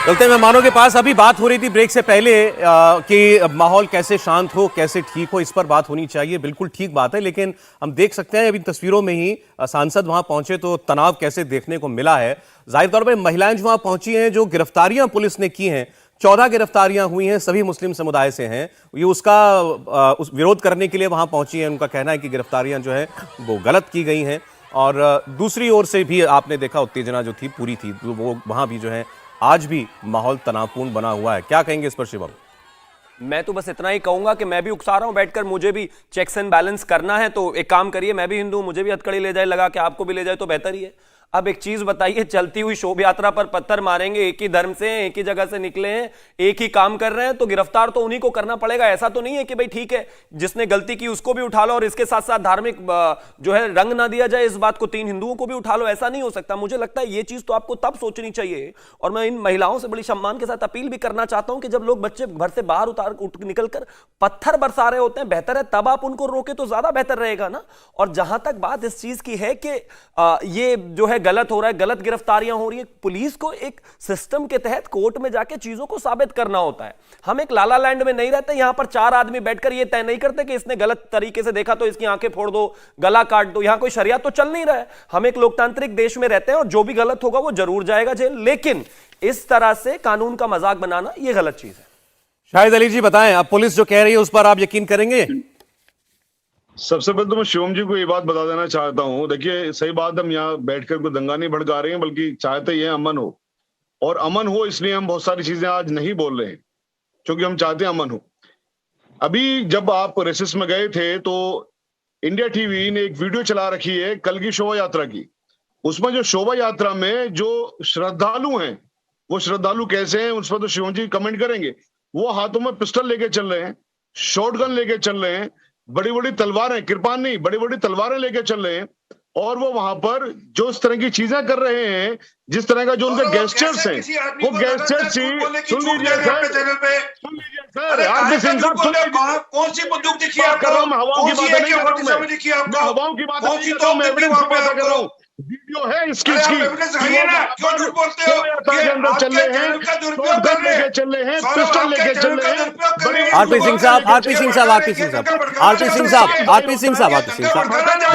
चलते मेहमानों के पास। अभी बात हो रही थी ब्रेक से पहले कि माहौल कैसे शांत हो, कैसे ठीक हो, इस पर बात होनी चाहिए। बिल्कुल ठीक बात है, लेकिन हम देख सकते हैं अभी तस्वीरों में ही सांसद वहां पहुंचे तो तनाव कैसे देखने को मिला है। जाहिर तौर पर महिलाएं जो वहां पहुंची हैं, जो गिरफ्तारियां पुलिस ने की हैं, 14 गिरफ्तारियां हुई हैं, सभी मुस्लिम समुदाय से हैं। ये उसका विरोध करने के लिए वहां पहुंची हैं। उनका कहना है कि गिरफ्तारियां जो है वो गलत की गई हैं, और दूसरी ओर से भी आपने देखा उत्तेजना जो थी पूरी थी, वो वहां भी जो है आज भी माहौल तनावपूर्ण बना हुआ है। क्या कहेंगे इस पर शिवम? मैं तो बस इतना ही कहूंगा कि मैं भी उकसा रहा हूं बैठकर, मुझे भी चेक्स एंड बैलेंस करना है। तो एक काम करिए, मैं भी हिंदू, मुझे भी हथकड़ी ले जाए लगा के आपको भी ले जाए तो बेहतर ही है। अब एक चीज बताइए, चलती हुई शोभा यात्रा पर पत्थर मारेंगे, एक ही धर्म से, एक ही जगह से निकले हैं, एक ही काम कर रहे हैं, तो गिरफ्तार तो उन्हीं को करना पड़ेगा। ऐसा तो नहीं है कि भाई ठीक है जिसने गलती की उसको भी उठा लो और इसके साथ साथ धार्मिक जो है रंग ना दिया जाए इस बात को, 3 हिंदुओं को भी उठा लो। ऐसा नहीं हो सकता। मुझे लगता है ये चीज तो आपको तब सोचनी चाहिए। और मैं इन महिलाओं से बड़ी सम्मान के साथ अपील भी करना चाहता हूं कि जब लोग बच्चे घर से बाहर निकलकर पत्थर बरसा रहे होते हैं, बेहतर है तब आप उनको रोके तो ज्यादा बेहतर रहेगा ना। और जहां तक बात इस चीज की है कि ये जो है गलत हो रहा है, गलत गिरफ्तारियां हो रही है, पुलिस को एक सिस्टम के तहत कोर्ट में जाके चीजों को साबित करना होता है। हम एक लाला लैंड में नहीं रहते, यहां पर 4 आदमी बैठकर ये तय नहीं करते कि इसने गलत तरीके से देखा तो इसकी आंखें फोड़ दो, गला काट दो। यहां कोई शरियत तो चल नहीं रहा है। हम एक लोकतांत्रिक देश में रहते हैं और जो भी गलत होगा वो जरूर जाएगा जेल, लेकिन इस तरह से कानून का मजाक बनाना यह गलत चीज है। शाहिद अली जी बताएं, अब पुलिस जो कह रही है उस पर आप यकीन करेंगे? सबसे पहले तो मैं शिवम जी को ये बात बता देना चाहता हूँ, देखिए सही बात, हम यहाँ बैठकर कोई दंगा नहीं भड़का रहे हैं, बल्कि चाहते ये अमन हो। और अमन हो इसलिए हम बहुत सारी चीजें आज नहीं बोल रहे हैं, क्योंकि हम चाहते हैं अमन हो। अभी जब आप रेसिस में गए थे तो इंडिया टीवी ने एक वीडियो चला रखी है कल की शोभा यात्रा की। उसमें जो शोभा यात्रा में जो श्रद्धालु हैं, वो श्रद्धालु कैसे हैं उस पर तो शिवम जी कमेंट करेंगे। वो हाथों में पिस्टल लेके चल रहे हैं, शॉटगन लेके चल रहे हैं, बड़ी बड़ी तलवारें, कृपान नहीं, बड़ी बड़ी तलवारें लेके चल रहे हैं। और वो वहां पर जो इस तरह की चीजें कर रहे हैं, जिस तरह का जो उनके गेस्टर्स हैं, वो गेस्टर्स सुन लीजिए सर, आरपी सिंह साहब सुन लीजिए, कौन सी बंदूक दिखी आपको? हवाओं की बात नहीं कर रहा हूं, हवाओं की बात नहीं कर रहा हूं, मैं एविडेंस की बात कर रहा हूं। वीडियो है इसकी के अंदर चल रहे हैं, शॉटगन लेके चल रहे हैं, पिस्टल लेके चल रहे हैं। आरपी सिंह साहब,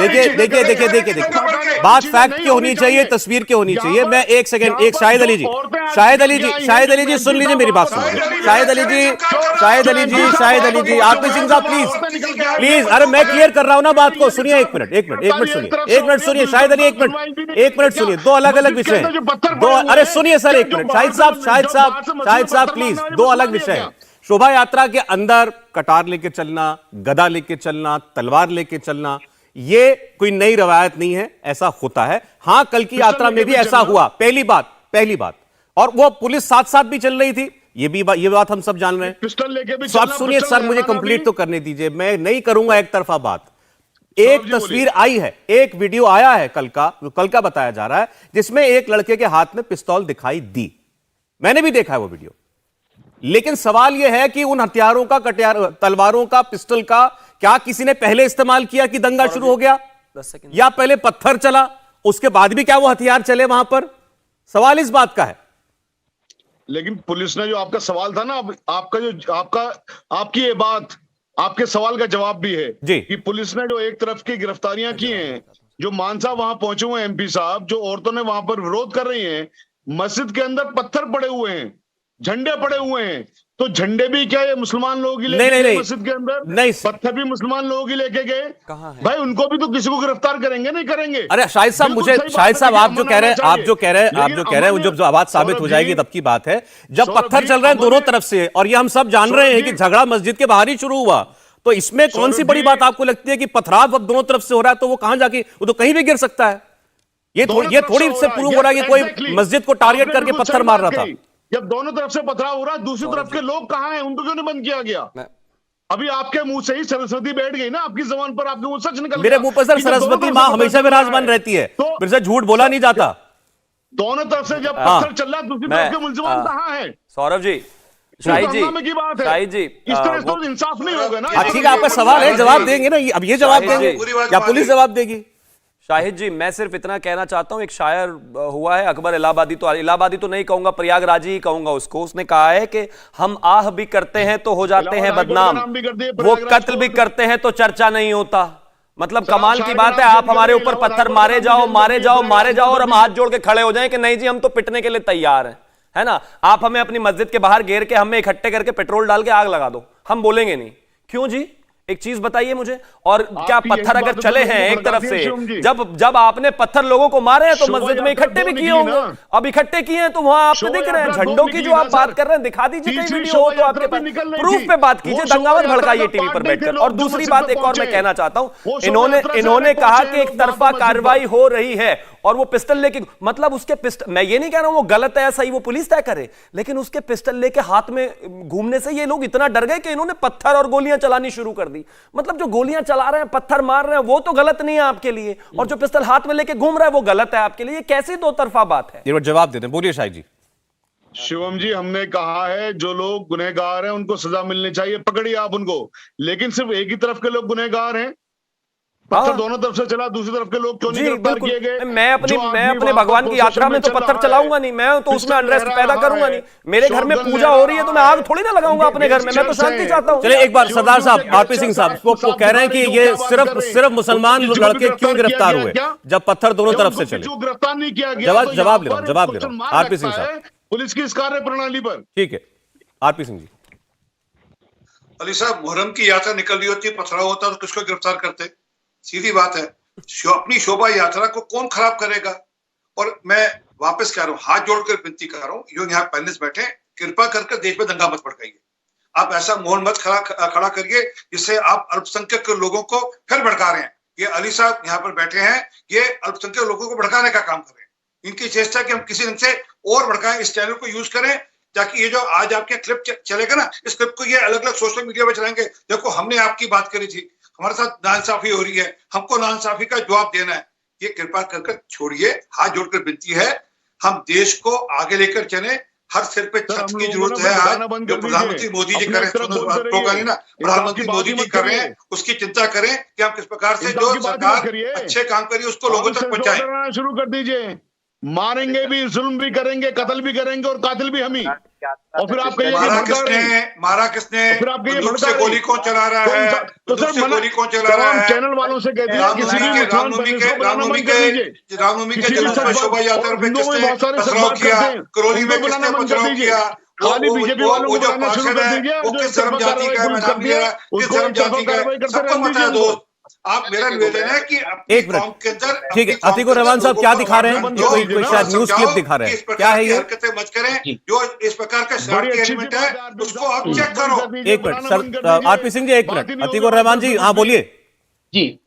देखिए, बात फैक्ट की होनी चाहिए, तस्वीर की होनी चाहिए। मैं एक सेकंड, एक शाहिद अली जी सुन लीजिए मेरी बात सुनिए। शाहिद अली जी, आरपी सिंह साहब प्लीज, अरे मैं क्लियर कर रहा हूं ना बात को, सुनिए एक मिनट सुनिए शाहिद अली, एक मिनट सुनिए। 2 अलग अलग विषय हैं, अरे सुनिए सर एक मिनट, शाहिद साहब प्लीज, 2 अलग विषय हैं। शोभा यात्रा के अंदर कटार लेके चलना, गदा लेके चलना, तलवार लेके चलना, ये कोई नई रवायत नहीं है, ऐसा होता है। हां, कल की यात्रा में भी ऐसा हुआ, पहली बात। और वो पुलिस साथ साथ भी चल रही थी, ये बात हम सब जान रहे हैं। पिस्टल लेके भी आप सुनिए सर, मुझे कंप्लीट तो करने दीजिए, मैं नहीं करूंगा एक तरफा बात। एक तस्वीर आई है, एक वीडियो आया है कल का बताया जा रहा है, जिसमें एक लड़के के हाथ में पिस्तौल दिखाई दी। मैंने भी देखा है वो वीडियो, लेकिन सवाल यह है कि उन हथियारों का, तलवारों का, पिस्टल का क्या किसी ने पहले इस्तेमाल किया कि दंगा शुरू हो गया, या पहले पत्थर चला उसके बाद भी क्या वो हथियार चले वहां पर? सवाल इस बात का है। लेकिन पुलिस ने जो आपका सवाल था ना, आपकी ये बात, आपके सवाल का जवाब भी है जी कि पुलिस ने जो एक तरफ की गिरफ्तारियां की हैं, जो मानसा वहां पहुंचे हुए एमपी साहब, जो औरतों ने वहां पर विरोध कर रही हैं, मस्जिद के अंदर पत्थर पड़े हुए हैं, झंडे पड़े हुए हैं, तो झंडे भी क्या ये मुसलमान लोगों की लेके गए मस्जिद के अंदर? नहीं, पत्थर भी मुसलमान लोगों की लेके गए। भाई उनको भी तो किसी को गिरफ्तार करेंगे, नहीं करेंगे? अरे शाहिद साहब, आप जो कह रहे हैं जब आवाज साबित हो जाएगी तब की बात है। जब पत्थर चल रहे हैं दोनों तरफ से, और ये हम सब जान रहे हैं कि झगड़ा मस्जिद के बाहर ही शुरू हुआ, तो इसमें कौन सी बड़ी बात आपको लगती है कि पथराव अब दोनों तरफ से हो रहा है, तो वो कहां जाके, वो तो कहीं भी गिर सकता है। ये थोड़ी से प्रूव हो रहा है कि कोई मस्जिद को टारगेट करके पत्थर मार रहा था। जब दोनों तरफ से पथराव हो रहा है, दूसरी तरफ के लोग कहां हैं? उनको क्यों नहीं बंद किया गया? अभी आपके मुंह से ही सरस्वती बैठ गई ना, आपकी जबान पर आपके मुंह सच निकल गया। मेरे मुंह पर सर सरस्वती मां हमेशा विराजमान रहती है, फिर से झूठ बोला नहीं जाता। दोनों तरफ से जब पत्थर चल रहा है, दूसरी तरफ के मुलजिमान कहां है? सौरभ जी, शाहिद जी, इस तरह से तो इंसाफ नहीं होगा ना। ठीक है, आपका सवाल है, जवाब देंगे ना, अब ये जवाब देंगे या पुलिस जवाब देगी? शाहिद जी, मैं सिर्फ इतना कहना चाहता हूं, एक शायर हुआ है अकबर इलाहाबादी तो नहीं कहूंगा, प्रयागराजी ही कहूंगा उसको। उसने कहा है कि हम आह भी करते हैं तो हो जाते हैं बदनाम, वो कत्ल भी करते हैं तो चर्चा नहीं होता। मतलब कमाल की बात है, आप हमारे ऊपर पत्थर मारे जाओ और हम हाथ जोड़ के खड़े हो जाएं कि नहीं जी हम तो पिटने के लिए तैयार हैं, है ना। आप हमें अपनी मस्जिद के बाहर घेर के हमें इकट्ठे करके पेट्रोल डाल के आग लगा दो, हम बोलेंगे नहीं। क्यों जी? एक चीज बताइए मुझे। और क्या पत्थर अगर चले हैं एक तरफ से, जब आपने पत्थर लोगों को मारे हैं तो मस्जिद में इकट्ठे भी किए होंगे, अब इकट्ठे किए हैं तो वहां आपको दिख रहे हैं झंडों की जो आप बात कर रहे हैं, दिखा दीजिए कहीं वीडियो हो तो आपके पास प्रूफ पे बात कीजिए, दंगा मत भड़काइए टीवी पर बैठकर। और दूसरी बात एक और मैं कहना चाहता हूं, इन्होंने कहा कि एक तरफा कार्रवाई हो रही है, और वो पिस्टल लेके, मतलब उसके पिस्टल, मैं ये नहीं कह रहा हूं वो गलत है सही, वो पुलिस तय करे, लेकिन उसके पिस्टल लेके हाथ में घूमने से ये लोग इतना डर गए कि इन्होंने पत्थर और गोलियां चलानी शुरू कर दी। मतलब जो गोलियां चला रहे हैं, पत्थर मार रहे हैं, वो तो गलत नहीं है आपके लिए, और जो पिस्टल हाथ में लेके घूम रहा है वो गलत है आपके लिए। कैसी दो तरफा बात है? ये जवाब देते हैं, बोलिए शाहिद जी। शिवम जी, हमने कहा है जो लोग गुनहगार हैं उनको सजा मिलनी चाहिए, पकड़िए आप उनको, लेकिन सिर्फ एक ही तरफ के लोग गुनहगार हैं। पत्थर दोनों तरफ से चला, दूसरी तरफ के लोग क्यों नहीं गिरफ्तार किए गए? मैं अपने भगवान की यात्रा में तो पत्थर चलाऊंगा नहीं, मैं तो उसमें अनरेस्ट पैदा करूंगा नहीं। मेरे घर में पूजा हो रही है तो मैं आग थोड़ी ना लगाऊंगा अपने घर में, मैं तो शांति चाहता हूं। चलिए एक बार सरदार साहब, आरपी सिंह साहब, वो कह रहे हैं कि ये सिर्फ मुसलमान लड़के क्यों गिरफ्तार हुए जब पत्थर दोनों तरफ से चले? गिरफ्तार नहीं किया गया। जवाब ले रहा हूं आरपी सिंह साहब, पुलिस की इस कार्य प्रणाली पर। ठीक है आरपी सिंह जी। अली साहब, मुहर्रम की यात्रा निकल रही होती, पथराव होता तो किसको गिरफ्तार करते? सीधी बात है, अपनी शोभा यात्रा को कौन खराब करेगा? और मैं वापस कह रहा हूँ, हाथ जोड़कर विनती कर रहा हूँ, जो यहाँ पैनलिस्ट बैठे, कृपा करके देश में दंगा मत भड़काइए। आप ऐसा मोहन मत खड़ा करिए जिससे आप अल्पसंख्यक के लोगों को फिर भड़का रहे हैं। ये अली साहब यहाँ पर बैठे हैं, ये अल्पसंख्यक लोगों को भड़काने का काम कर रहे हैं। इनकी चेष्टा कि हम किसी ढंग से और भड़काएं, इस चैनल को यूज करें ताकि ये जो आज आपके क्लिप चलेगा ना, इस क्लिप को ये अलग अलग सोशल मीडिया पर चलाएंगे। देखो, हमने आपकी बात करी थी, हमारे साथ नाइंसाफी हो रही है, हमको नाइंसाफी का जवाब देना है। ये कृपा कर छोड़िए, हाथ जोड़कर विनती है, हम देश को आगे लेकर चले। हर सिर पे छत की जरूरत है। आज जो प्रधानमंत्री मोदी जी कर रहे हैं ना, प्रधानमंत्री मोदी जी कर रहे हैं, उसकी चिंता करें कि हम किस प्रकार से जो सरकार अच्छे काम करिए उसको लोगों तक पहुंचाएं। शुरू कर दीजिए, मारेंगे भी, जुल्म भी करेंगे, कत्ल भी करेंगे और कातिल भी हम ही। और फिर आप कहिए मारा किसने, बंदूक से गोली कौन चला रहा है, बंदूक से गोली कौन चला रहा है? चैनल वालों से कहते हैं किसी भी रामनवमी के शोभा यात्रा पे किसने पथराव किया, करौली में किसने पथराव किया, खाली बीजेपी वालों को बताना शुरू कर दीजिए। वो किस धर्म जाति का है, मैं नाम ले रहा, किस धर्म जाति का है, सबको पता है दोस्त। आप, मेरा निवेदन है कि एक मिनट, ठीक है, अतीकुर रहमान साहब क्या दिखा रहे हैं? कोई शायद न्यूज क्लिप दिखा रहे हैं, क्या है ये? हरकतें मत करें, जो इस प्रकार का शरारती एलिमेंट है उसको आप चेक करो। एक minute sir, RP Singh ji एक मिनट, अतीकुर रहमान जी, हाँ बोलिए। जी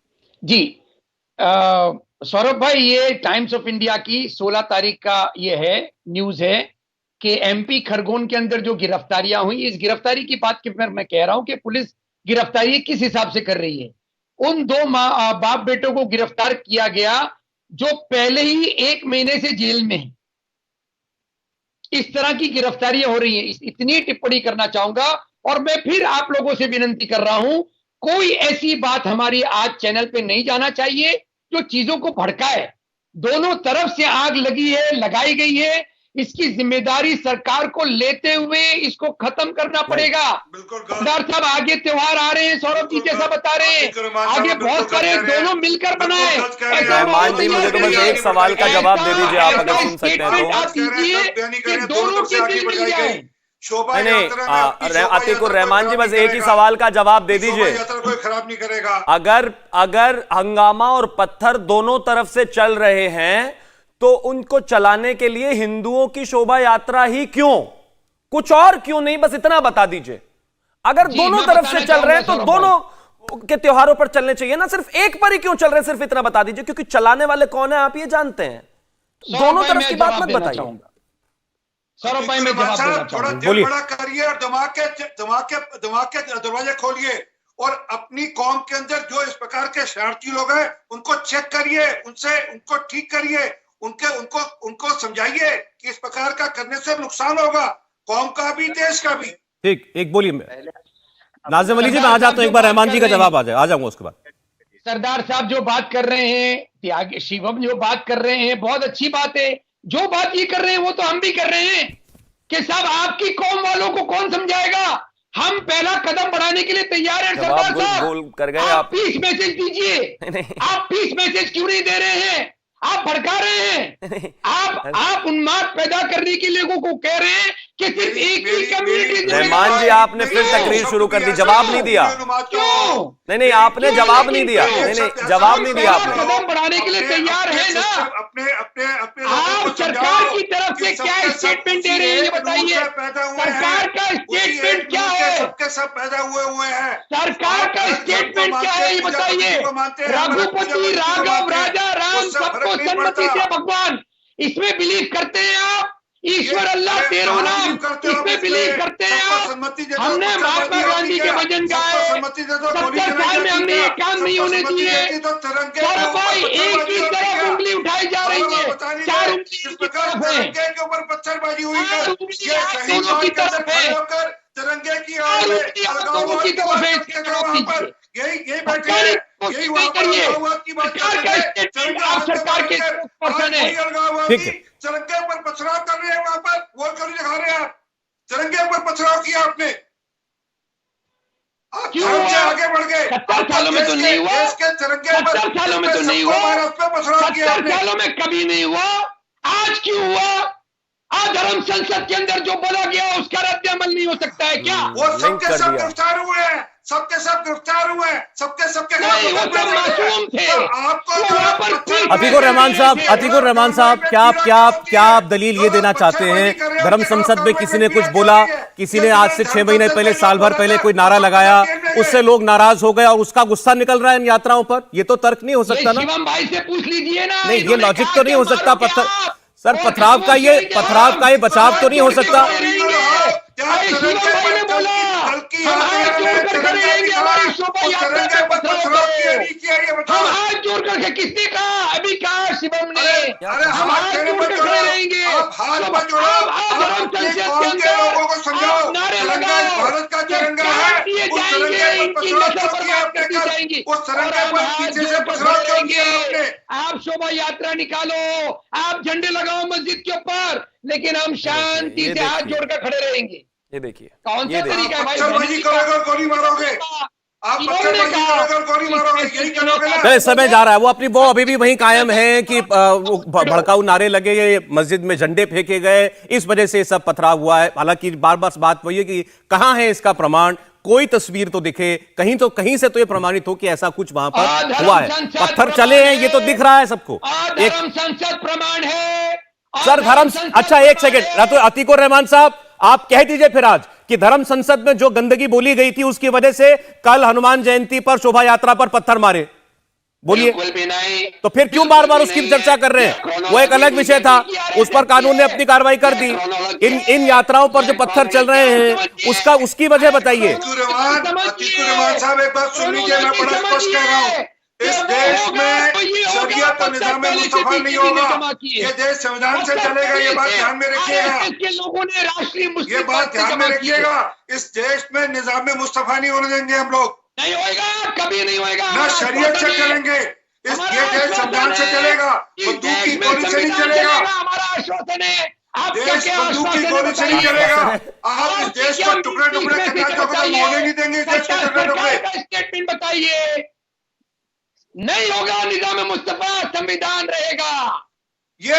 सौरभ भाई, ये टाइम्स ऑफ इंडिया की 16 तारीख का ये है न्यूज है कि एमपी खरगोन के अंदर जो गिरफ्तारियां हुई, इस गिरफ्तारी की बात की मैं कह रहा हूं कि पुलिस गिरफ्तारी किस हिसाब से कर रही है। उन दो बाप बेटों को गिरफ्तार किया गया जो पहले ही 1 महीने से जेल में है। इस तरह की गिरफ्तारियां हो रही हैं। इतनी टिप्पणी करना चाहूंगा, और मैं फिर आप लोगों से विनती कर रहा हूं, कोई ऐसी बात हमारी आज चैनल पे नहीं जाना चाहिए जो चीजों को भड़काए। दोनों तरफ से आग लगी है, लगाई गई है, इसकी जिम्मेदारी सरकार को लेते हुए इसको खत्म करना पड़ेगा। सरदार साहब, आगे त्योहार आ रहे हैं, सौरभ जी जैसा बता रहे हैं, आगे बहुत सारे, दोनों मिलकर बनाए। रहमान जी, मुझे तो बस एक सवाल का जवाब दे दीजिए, आप अगर सुन सकते हैं तो। आप दीजिए कि दोनों के दिल मिल जाए। नहीं, अतीकुर रहमान जी, बस एक ही सवाल का जवाब दे दीजिए। कोई खराब नहीं करेगा। अगर हंगामा और पत्थर दोनों तरफ से चल रहे हैं तो उनको चलाने के लिए हिंदुओं की शोभा यात्रा ही क्यों, कुछ और क्यों नहीं? बस इतना बता दीजिए। अगर दोनों तरफ से चल रहे हैं तो दोनों के त्योहारों पर चलने चाहिए ना, सिर्फ एक पर ही क्यों चल रहे हैं? सिर्फ इतना बता दीजिए, क्योंकि चलाने वाले कौन है आप ये जानते हैं। दोनों तरफ की बात मत बताइए। सौरभ भाई, मैं जवाब देना थोड़ा दिल बड़ा करिए और दिमाग के दरवाजे खोलिए, और अपनी कौम के अंदर जो इस प्रकार के शरारती लोग हैं उनको चेक करिए, उनको ठीक करिए, उनको समझाइए कि इस प्रकार का करने से नुकसान होगा कौम का भी, देश का भी। ठीक, एक बोलिए। नाज़िम अली जी, मैं आ जाता हूं, एक बार रहमान जी का जवाब आ जाऊंगा उसके बाद। सरदार साहब जो बात कर रहे हैं, त्यागी शिवम जो बात कर रहे हैं, बहुत अच्छी बात है। जो बात ये कर रहे हैं वो तो हम भी कर रहे हैं कि साहब आपकी कौम वालों को कौन समझाएगा। हम पहला कदम बढ़ाने के लिए तैयार हैं। सरदार साहब, आप पीस मैसेज दीजिए। आप पीस मैसेज क्यों नहीं दे रहे हैं? आप भड़का रहे हैं। आप उन्माद पैदा करने के लिए लोगों को कह रहे हैं कि सिर्फ एक ही कम्युनिटी। रहमान जी, आपने फिर तकरीर शुरू कर दी, जवाब नहीं दिया। क्यों? नहीं, आपने जवाब नहीं दिया। नहीं, जवाब नहीं दिया आपने। कदम बढ़ाने के लिए तैयार है ना? अपने अपने अपने आप सरकार की तरफ से क्या स्टेटमेंट दे रहे हैं ये बताइए। सरकार का स्टेटमेंट क्या है? सबके सब पैदा हुए हैं। सरकार का स्टेटमेंट क्या है ये बताइए। रघुपति राघव राजा राम सबको सन्मति से भगवान, इसमें बिलीव करते हैं आप? ईश्वर अल्लाह तेरो नाम, इसमें बिलीव करते हैं आप? हमने महात्मा गांधी के भजन गाए, 70 साल में हमने ये काम नहीं होने दिए। सौरभ भाई, एक ही तरफ उंगली उठाई जा रही है, 4 उंगली की तरफ है, के ऊपर पत्थरबाजी हुई है, दोनों की तरफ है, तिरंगे की दोनों की तरफ है, यही बैठे हैं, यही वहां पर की बात सरकार के पर्सन है। ठीक है, तिरंगे पर पथराव कर रहे हैं, वहां पर वो क्यों नहीं दिखा रहे हैं आप? तिरंगे पर पथराव किया आपने, आप क्यों से आगे बढ़ गए। 70 सालों में तो नहीं हुआ, देश के तिरंगे 70 सालों में तो नहीं हुआ, पथराव किया 70 आपने। सालों में कभी नहीं हुआ, आज क्यों हुआ? धर्म संसद के अंदर जो बोला गया उसका रद्द अमल नहीं हो सकता है क्या? वो सबके सब गिरफ्तार हुए हैं, सबके सब गिरफ्तार हुए हैं, सबके नहीं, वो सब मासूम थे। आपको अतीकुर रहमान साहब, क्या आप दलील ये देना चाहते हैं धर्म संसद में किसी ने कुछ बोला, किसी ने आज से 6 महीने पहले, साल भर पहले कोई नारा लगाया, उससे लोग नाराज हो गए और उसका गुस्सा निकल रहा है इन यात्राओं पर? ये तो तर्क नहीं हो सकता ना? शिवम भाई से पूछ लीजिए ना। नहीं, ये लॉजिक तो नहीं हो सकता। सर, पथराव का ये बचाव तो नहीं हो सकता? हम हाथ जोड़ करके किसने कहा? अभी कहा शिवम ने, हम हाथ जोड़ कर खड़े रहेंगे। नारे लगाओ, भारत का तिरंगा है, उस तिरंगे पर पथराव किया आपने कल, उस तिरंगे पर पीछे से पथराव क्यों किया आपने? आप शोभा यात्रा निकालो, आप झंडे लगाओ मस्जिद के ऊपर, लेकिन हम शांति से हाथ जोड़कर खड़े रहेंगे। ये देखिए, कौन सा तरीका है भाई? पत्थरबाजी करोगे, गोली मारोगे, आप पत्थरबाजी करोगे, गोली मारोगे, यही करोगे ना? नहीं, समय जा रहा है, वो अभी भी वहीं कायम है कि भड़काऊ नारे लगे, ये मस्जिद में झंडे फेंके गए, इस वजह से सब पथराव हुआ है। हालांकि बार बार बात वही है कि कहां है इसका प्रमाण? कोई तस्वीर तो दिखे, कहीं से तो ये प्रमाणित हो कि ऐसा कुछ वहां पर हुआ है। पत्थर चले हैं, ये तो दिख रहा है सबको। एक संसद प्रमाण है सर, अच्छा एक सेकंड, अतीकुर रहमान साहब, आप कह दीजिए फिर आज कि धर्म संसद में जो गंदगी बोली गई थी उसकी वजह से कल हनुमान जयंती पर शोभा यात्रा पर पत्थर मारे, बोलिए। तो फिर क्यों बार बार उसकी चर्चा कर रहे हैं? वो एक अलग विषय था, उस पर कानून ने अपनी कार्रवाई कर दी। इन यात्राओं पर जो पत्थर चल रहे हैं उसकी वजह बताइए। रहमान साहब, एक बात सुन लीजिए, मैं बड़ा स्पष्ट कह रहा हूँ, इस देश में शरीयत और निजाम मुस्तफा नहीं होगा, ये देश संविधान से चलेगा, ये बात ध्यान में रखिएगा। लोगों ने राष्ट्रीय ये बात ध्यान में रखिएगा, इस देश में निजाम मुस्तफा नहीं होने देंगे हम लोग। नहीं होएगा, कभी नहीं होएगा। ना शरीयत से चलेंगे, ये देश संविधान से चलेगा, बंदूक की गोली से नहीं चलेगा। हमारा आश्वासन है, देश बंदूक की गोली से नहीं चलेगा। आप इस देश को टुकड़े टुकड़े होने नहीं देंगे, इस देश के टुकड़े टुकड़े। स्टेटमेंट बताइए, नहीं होगा निजाम मुस्तफा, संविधान रहेगा। ये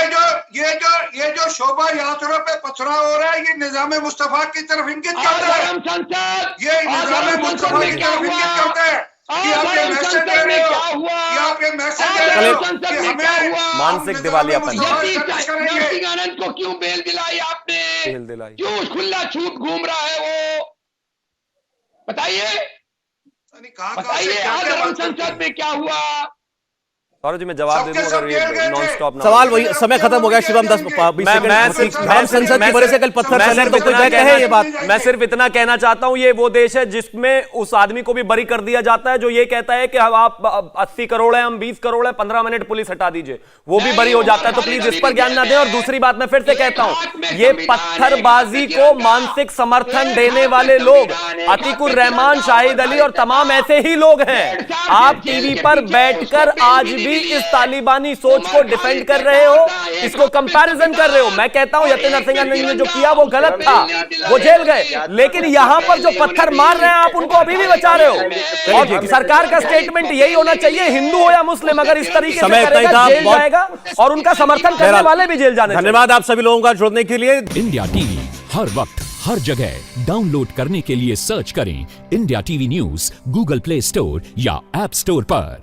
जो शोभा यात्रा पे पथराव हो रहा है, ये निजाम मुस्तफा की तरफ इंगित करता है। ये निजाम मुस्तफा की तरफ इंगित करता है कि आप ये मैसेज दे रहे हो, कि आप ये मैसेज दे रहे हो कि हमें मानसिक दिवालियापन। आनंद को क्यों बेल दिलाई आपने? बेल दिलाई क्यों खुला छूट घूम रहा है वो? बताइए, आज संसद में क्या हुआ? सौरभ जी, मैं जवाब दे दूं अगर ये नॉन स्टॉप ना सवाल वही, समय खत्म हो गया शिवम, 10-20 सेकंड। धर्म संसद की वजह से कल पत्थर चले तो कोई कहे ये बात? मैं सिर्फ इतना कहना चाहता हूं, ये वो देश है जिसमें उस आदमी को भी बरी कर दिया जाता है जो ये कहता है कि आप 80 करोड़ है, हम 20 करोड़ है, 15 मिनट पुलिस हटा दीजिए, वो भी बरी हो जाता है। तो प्लीज इस पर ज्ञान ना दें। और दूसरी बात मैं फिर से कहता हूं, ये पत्थरबाजी को मानसिक समर्थन देने वाले लोग अतीकुर रहमान, शाहिद अली और तमाम ऐसे ही लोग हैं। आप टीवी पर बैठकर आज भी इस तालिबानी सोच को डिफेंड कर रहे हो, इसको कंपैरिजन कर रहे हो। मैं कहता हूं यतीन नरसिंहन ने जो किया वो गलत था, वो जेल गए, लेकिन यहां पर जो पत्थर मार रहे हैं आप उनको अभी भी बचा रहे हो। और सरकार का स्टेटमेंट यही होना चाहिए, हिंदू हो या मुस्लिम, अगर इस तरीके से करेगा जेल जाएगा और उनका समर्थन करने वाले भी जेल जाने। धन्यवाद आप सभी लोगों का जुड़ने के लिए। इंडिया टीवी हर वक्त हर जगह डाउनलोड करने के लिए सर्च करें India TV news Google play store या ऐप स्टोर पर।